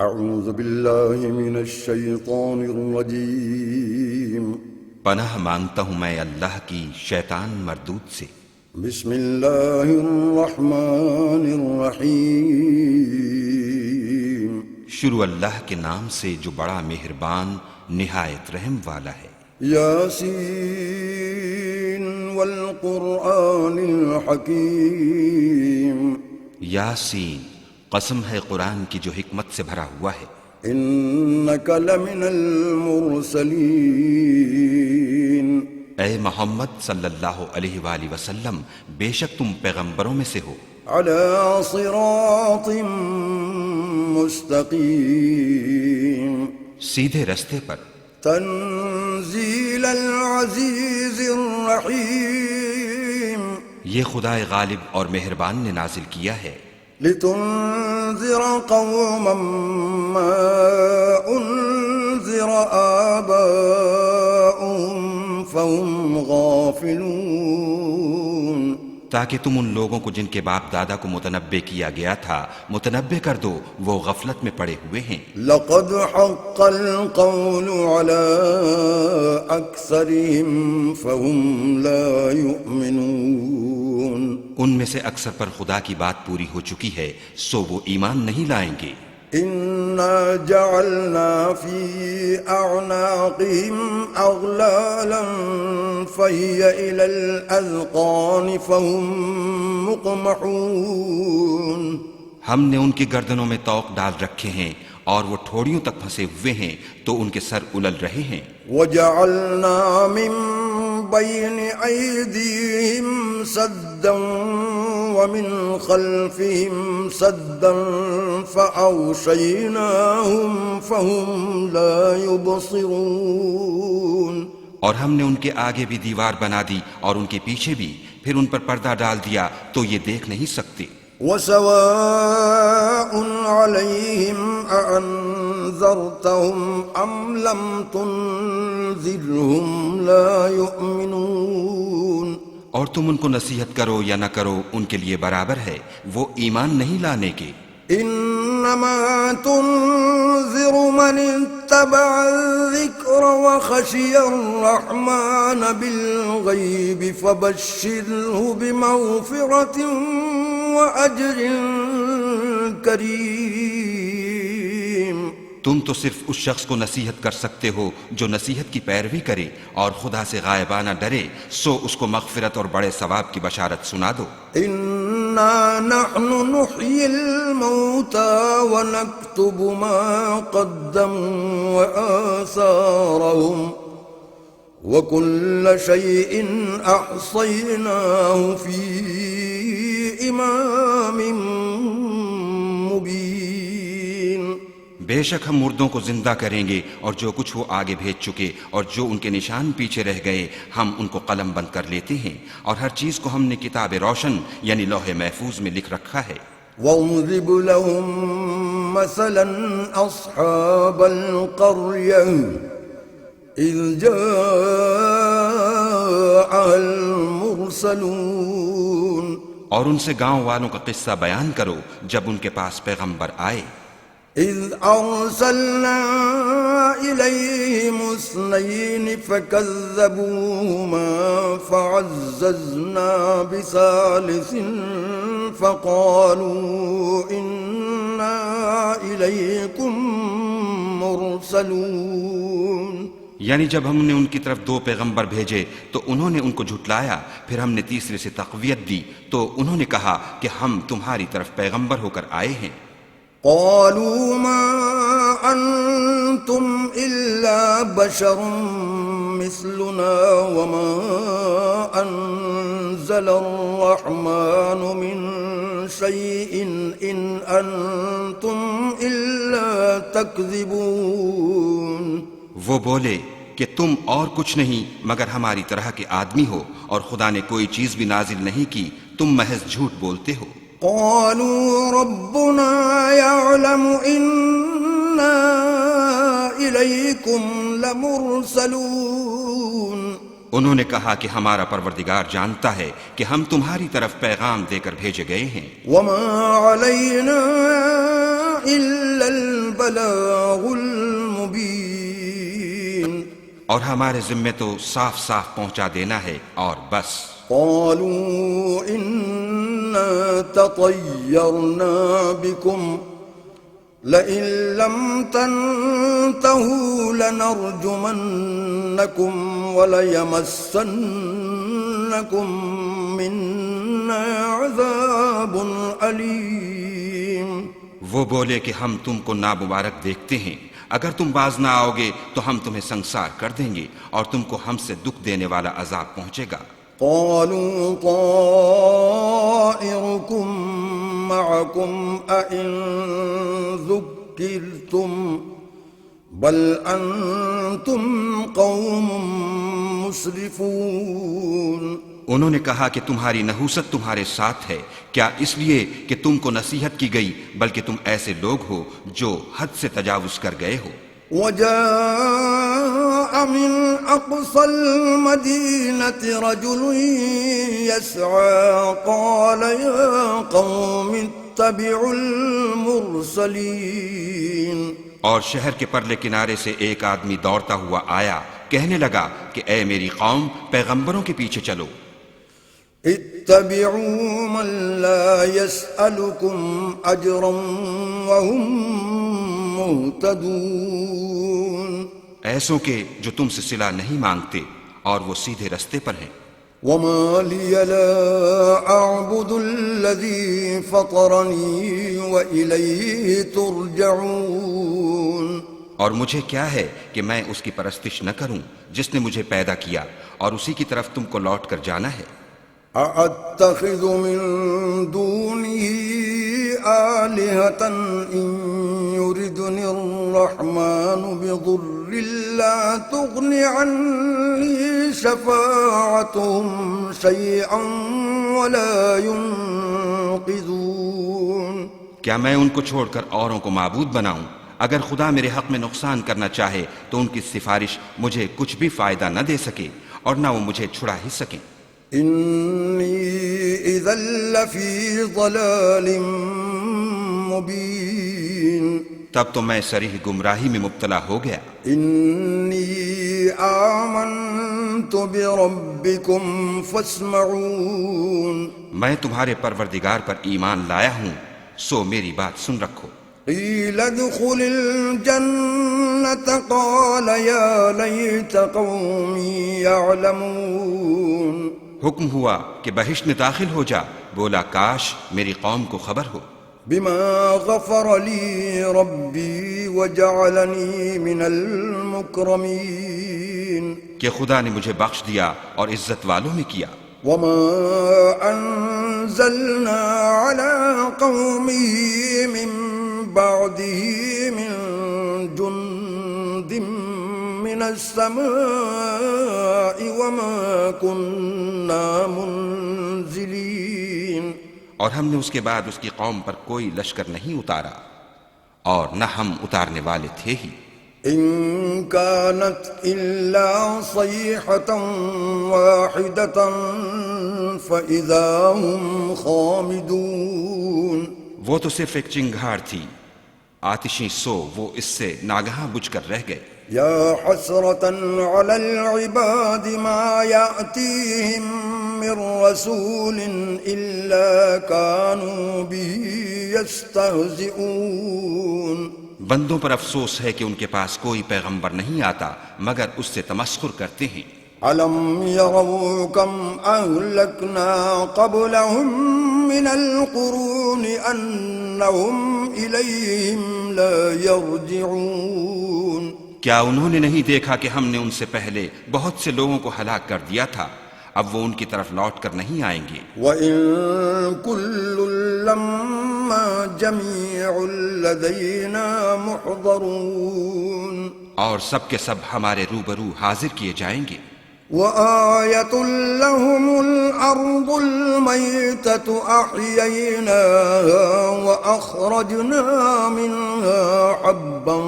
اعوذ باللہ من الشیطان الرجیم پناہ مانگتا ہوں میں اللہ کی شیطان مردود سے۔ بسم اللہ الرحمن الرحیم شروع اللہ کے نام سے جو بڑا مہربان نہایت رحم والا ہے۔ یاسین والقرآن الحکیم یاسین، قسم ہے قرآن کی جو حکمت سے بھرا ہوا ہے۔ انک لمن المرسلین اے محمد صلی اللہ علیہ وآلہ وسلم، بے شک تم پیغمبروں میں سے ہو، علی صراط مستقیم سیدھے رستے پر۔ تنزیل العزیز الرحیم یہ خدائے غالب اور مہربان نے نازل کیا ہے، لتنذر قوما ما انذر آباؤهم فهم غافلون، تاکہ تم ان لوگوں کو جن کے باپ دادا کو متنبع کیا گیا تھا متنبع کر دو، وہ غفلت میں پڑے ہوئے ہیں۔ لقد حق القول على اکثرهم فهم لا يؤمنون، ان میں سے اکثر پر خدا کی بات پوری ہو چکی ہے، سو وہ ایمان نہیں لائیں گے۔ انا جعلنا في اعناقهم اغلالا فهي الى الاذقان فهم مقمحون، ہم نے ان کی گردنوں میں طوق ڈال رکھے ہیں اور وہ ٹھوڑیوں تک پھنسے ہوئے ہیں تو ان کے سر الل رہے ہیں۔ وجعلنا من بين ايديهم سدا ومن خلفهم سدا فأغشيناهم فهم لا يبصرون، اور ہم نے ان کے آگے بھی دیوار بنا دی اور ان کے پیچھے بھی، پھر ان پر پردہ ڈال دیا تو یہ دیکھ نہیں سکتے۔ وسواء عليهم أأنذرتهم أم لم تنذرهم لا يؤمنون، اور تم ان کو نصیحت کرو یا نہ کرو ان کے لیے برابر ہے، وہ ایمان نہیں لانے کے۔ انما تنذر من اتبع الذکر وخشی الرحمن بالغیب فبشره بمغفرة واجر کریم، تم تو صرف اس شخص کو نصیحت کر سکتے ہو جو نصیحت کی پیروی کرے اور خدا سے غائبانہ ڈرے، سو اس کو مغفرت اور بڑے ثواب کی بشارت سنا دو۔ انا نحن نحيي الموتى ونكتب ما قدموا وآثارهم وكل شيء أحصيناه في إمام مبين، بے شک ہم مردوں کو زندہ کریں گے اور جو کچھ وہ آگے بھیج چکے اور جو ان کے نشان پیچھے رہ گئے ہم ان کو قلم بند کر لیتے ہیں، اور ہر چیز کو ہم نے کتاب روشن یعنی لوح محفوظ میں لکھ رکھا ہے۔ واضرب لهم مثلا أصحاب القرية إذ جاءها المرسلون، اور ان سے گاؤں والوں کا قصہ بیان کرو جب ان کے پاس پیغمبر آئے۔ إذ أرسلنا إليهم اثنين فكذبوهما فعززنا بثالث فقالوا إنا إليكم مرسلون، یعنی جب ہم نے ان کی طرف دو پیغمبر بھیجے تو انہوں نے ان کو جھٹلایا، پھر ہم نے تیسرے سے تقویت دی تو انہوں نے کہا کہ ہم تمہاری طرف پیغمبر ہو کر آئے ہیں۔ قالوا ما أنتم إلا بشر مثلنا وما أنزل الرحمن من شيء إن أنتم إلا تكذبون، وہ بولے کہ تم اور کچھ نہیں مگر ہماری طرح کے آدمی ہو اور خدا نے کوئی چیز بھی نازل نہیں کی، تم محض جھوٹ بولتے ہو۔ قالوا ربنا يعلم إنا إليكم لمرسلون، انہوں نے کہا کہ ہمارا پروردگار جانتا ہے کہ ہم تمہاری طرف پیغام دے کر بھیجے گئے ہیں، وما علينا إلا البلاغ المبين اور ہمارے ذمے تو صاف صاف پہنچا دینا ہے اور بس. قالوا إنا تطيرنا بكم لئن لم تنتهوا لنرجمنكم وليمسنكم منا عذاب أليم. وہ بولے کہ ہم تم کو نامبارک دیکھتے ہیں، اگر تم باز نہ آؤ گے تو ہم تمہیں سنسار کر دیں گے اور تم کو ہم سے دکھ دینے والا عذاب پہنچے گا. قالوا طائركم معكم أئن ذكرتم بل أنتم قوم مسرفون. انہوں نے کہا کہ تمہاری نحوست تمہارے ساتھ ہے، کیا اس لیے کہ تم کو نصیحت کی گئی، بلکہ تم ایسے لوگ ہو جو حد سے تجاوز کر گئے ہو. وجاء من أقصى المدينة رجل يسعى قال يا قوم اتبعوا المرسلين. اور شہر کے پرلے کنارے سے ایک آدمی دوڑتا ہوا آیا، کہنے لگا کہ اے میری قوم، پیغمبروں کے پیچھے چلو. اتبعوا من لا يسألكم أجرا وهم مهتدون. ایسوں کے جو تم سے صلہ نہیں مانگتے اور وہ سیدھے رستے پر ہیں. وما لي لا أعبد الذي فطرني وإليه ترجعون. اور مجھے کیا ہے کہ میں اس کی پرستش نہ کروں جس نے مجھے پیدا کیا اور اسی کی طرف تم کو لوٹ کر جانا ہے. أأتخذ من دونه آلهة إن يردني الرحمن بضر لا تغن عني شفاعتهم شيئا ولا ينقذون. کیا میں ان کو چھوڑ کر اوروں کو معبود بناؤں؟ اگر خدا میرے حق میں نقصان کرنا چاہے تو ان کی سفارش مجھے کچھ بھی فائدہ نہ دے سکے اور نہ وہ مجھے چھڑا ہی سکیں. إني إذا لفي ضلال مبين. تب تو میں صریح گمراہی میں مبتلا ہو گیا. إني آمنت بربكم فاسمعون. میں تمہارے پروردگار پر ایمان لایا ہوں، سو میری بات سن رکھو. قيل ادخل الجنة قال يا ليت قومي يعلمون. حکم ہوا کہ بہشت میں داخل ہو جا، بولا کاش میری قوم کو خبر ہو. بما غفر لي ربي وجعلني من المكرمين. کہ خدا نے مجھے بخش دیا اور عزت والوں میں کیا. وما أنزلنا على قومه من بعده من جند من السماء وما كنا منزلين. اور ہم نے اس کے بعد اس کی قوم پر کوئی لشکر نہیں اتارا اور نہ ہم اتارنے والے تھے ہی. إن كانت إلا صيحة واحدة فإذا هم خامدون. وہ تو صرف ایک چنگھاڑ تھی، آتشیں سو وہ اس سے ناگہاں بجھ کر رہ گئے. يا حسرة على العباد ما يأتيهم من رسول إلا كانوا به يستهزئون. بندوں پر افسوس ہے کہ ان کے پاس کوئی پیغمبر نہیں آتا مگر اس سے تمسخر کرتے ہیں. ألم يروا كم أهلكنا قبلهم من القرون أنهم إليهم لا يرجعون. کیا انہوں نے نہیں دیکھا کہ ہم نے ان سے پہلے بہت سے لوگوں کو ہلاک کر دیا تھا، اب وہ ان کی طرف لوٹ کر نہیں آئیں گے. وَإِن كُلٌّ لَمَّا جَمِيعٌ لَدَيْنَا مُحْضَرُونَ. اور سب کے سب ہمارے روبرو حاضر کیے جائیں گے. وآية لهم الأرض الميتة أحييناها وأخرجنا منها حبا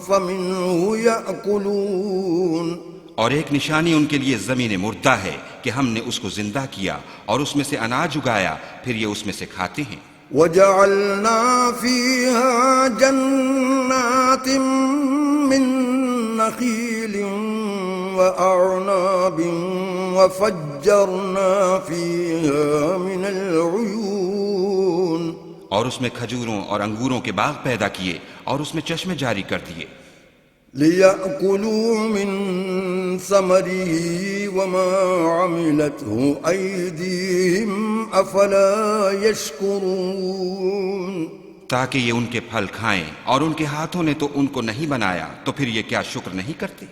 فمنه يأكلون. اور ایک نشانی ان کے لیے زمین مردہ ہے کہ ہم نے اس کو زندہ کیا اور اس میں سے اناج اگایا، پھر یہ اس میں سے کھاتے ہیں. وجعلنا فيها جنات من نخيل وأعناب وفجرنا فيها من العيون اور اس میں کھجوروں اور انگوروں کے باغ پیدا کیے اور اس میں چشمے جاری کر دیے ليأكلوا من ثمره وما عملته أيديهم أفلا يشكرون تاکہ یہ ان کے پھل کھائیں اور ان کے ہاتھوں نے تو ان کو نہیں بنایا تو پھر یہ کیا شکر نہیں کرتے